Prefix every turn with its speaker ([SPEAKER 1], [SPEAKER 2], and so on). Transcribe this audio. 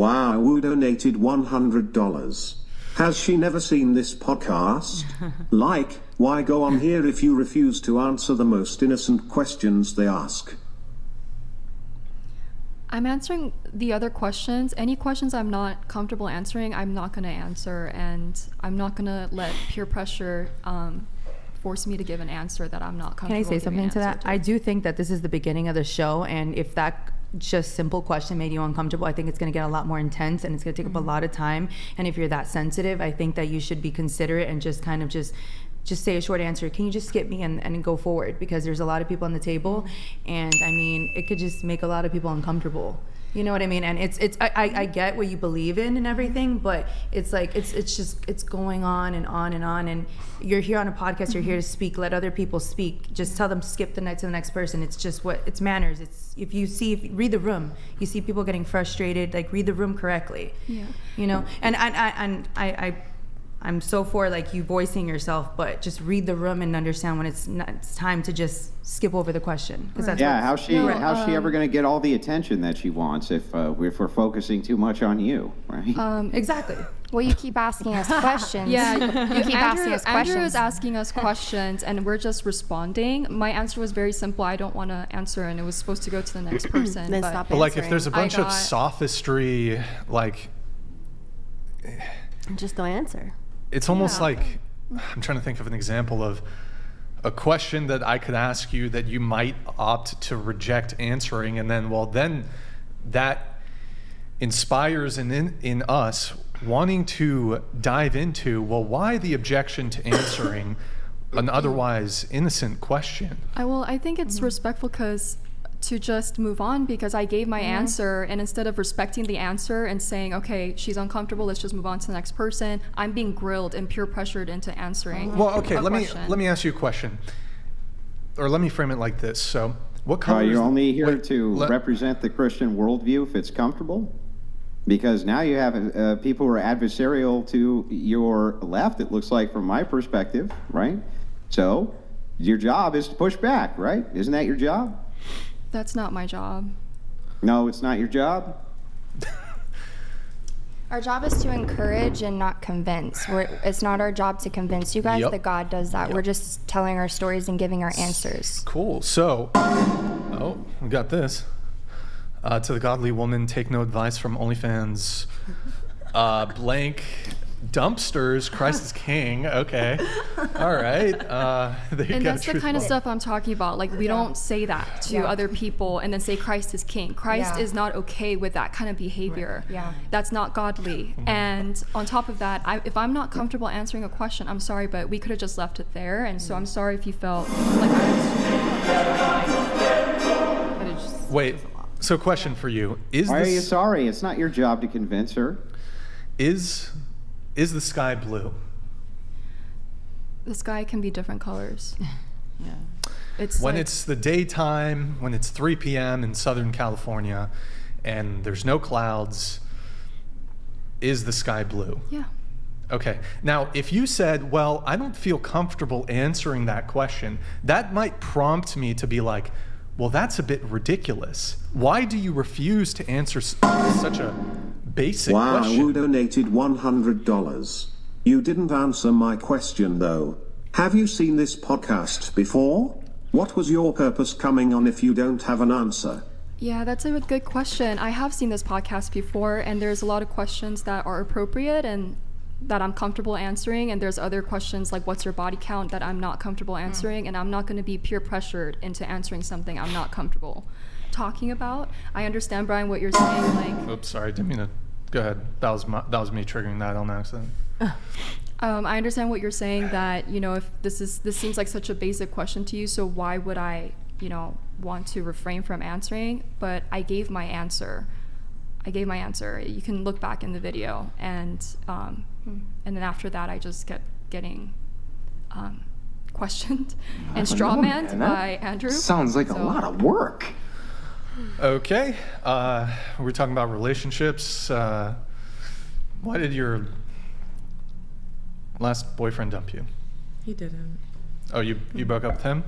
[SPEAKER 1] Wow, who donated $100. Has she never seen this podcast? Like, why go on here if you refuse to answer the most innocent questions they ask?
[SPEAKER 2] I'm answering the other questions. Any questions I'm not comfortable answering, I'm not going to answer, and I'm not going to let peer pressure force me to give an answer that I'm not comfortable.
[SPEAKER 3] Can I say something to that? I do think that this is the beginning of the show, and if that just simple question made you uncomfortable, I think it's going to get a lot more intense, and it's going to take up a lot of time. And if you're that sensitive, I think that you should be considerate and just kind of just say a short answer. Can you just skip me and go forward? Because there's a lot of people on the table, and I mean, it could just make a lot of people uncomfortable. You know what I mean? And I get what you believe in and everything, but it's like it's going on and on and on. And you're here on a podcast. You're here to speak. Let other people speak. Just tell them to skip the night to the next person. It's just it's manners. It's if you read the room, you see people getting frustrated. Like, read the room correctly. Yeah. You know. And I'm so for like you voicing yourself, but just read the room and understand when it's time to just skip over the question.
[SPEAKER 4] Right. How's she ever going to get all the attention that she wants if we're focusing too much on you, right?
[SPEAKER 3] Exactly.
[SPEAKER 5] Well, you keep asking us questions.
[SPEAKER 2] Yeah,
[SPEAKER 5] you keep asking us questions.
[SPEAKER 2] Andrew is asking us questions, and we're just responding. My answer was very simple. I don't want to answer, and it was supposed to go to the next person.
[SPEAKER 5] Then stop
[SPEAKER 6] but like, if there's a bunch of sophistry, like,
[SPEAKER 5] just don't answer.
[SPEAKER 6] It's almost like, I'm trying to think of an example of a question that I could ask you that you might opt to reject answering, and then that inspires in us wanting to dive into, well, why the objection to answering an otherwise innocent question?
[SPEAKER 2] I think it's respectful to just move on, because I gave my answer, and instead of respecting the answer and saying, okay, she's uncomfortable, let's just move on to the next person, I'm being grilled and peer pressured into answering.
[SPEAKER 6] Well, okay, let me ask you a question, or let me frame it like this. So, what color?
[SPEAKER 4] You're only here to represent the Christian worldview if it's comfortable, because now you have people who are adversarial to your left. It looks like, from my perspective, right? So, your job is to push back, right? Isn't that your job?
[SPEAKER 2] That's not my job.
[SPEAKER 4] No, it's not your job?
[SPEAKER 5] Our job is to encourage and not convince. It's not our job to convince you guys that God does that. We're just telling our stories and giving our answers.
[SPEAKER 6] Cool. So, we got this. To the godly woman, take no advice from OnlyFans. Blank dumpsters, Christ is king. Okay. All right.
[SPEAKER 2] And that's the kind of stuff I'm talking about. Like, we don't say that to other people and then say Christ is king. Christ is not okay with that kind of behavior.
[SPEAKER 5] Right. Yeah.
[SPEAKER 2] That's not godly. And on top of that, if I'm not comfortable answering a question, I'm sorry, but we could have just left it there. And so I'm sorry if you felt like
[SPEAKER 6] Wait. So, question for you:
[SPEAKER 4] Why are you sorry? It's not your job to convince her.
[SPEAKER 6] Is the sky blue?
[SPEAKER 2] The sky can be different colors.
[SPEAKER 3] Yeah.
[SPEAKER 2] It's
[SPEAKER 6] when it's the daytime, when it's 3 p.m. in Southern California, and there's no clouds, is the sky blue?
[SPEAKER 2] Yeah.
[SPEAKER 6] Okay. Now, if you said, well, I don't feel comfortable answering that question, that might prompt me to be like, well, that's a bit ridiculous. Why do you refuse to answer such a basic question?
[SPEAKER 1] Wow, who donated $100. You didn't answer my question, though. Have you seen this podcast before? What was your purpose coming on if you don't have an answer?
[SPEAKER 2] Yeah, that's a good question. I have seen this podcast before, and there's a lot of questions that are appropriate and that I'm comfortable answering, and there's other questions like what's your body count that I'm not comfortable answering, and I'm not going to be peer pressured into answering something I'm not comfortable talking about. I understand, Brian, what you're saying. Like,
[SPEAKER 6] oops, sorry, didn't mean to. Go ahead. That was me triggering that on accident.
[SPEAKER 2] I understand what you're saying, that, you know, if this seems like such a basic question to you, so why would I, want to refrain from answering? But I gave my answer. You can look back in the video, and then after that, I just kept getting questioned and strawmanned by Andrew.
[SPEAKER 7] Sounds like a lot of work.
[SPEAKER 6] Okay, we're talking about relationships. Why did your last boyfriend dump you?
[SPEAKER 8] He didn't.
[SPEAKER 6] Oh, you broke up with him?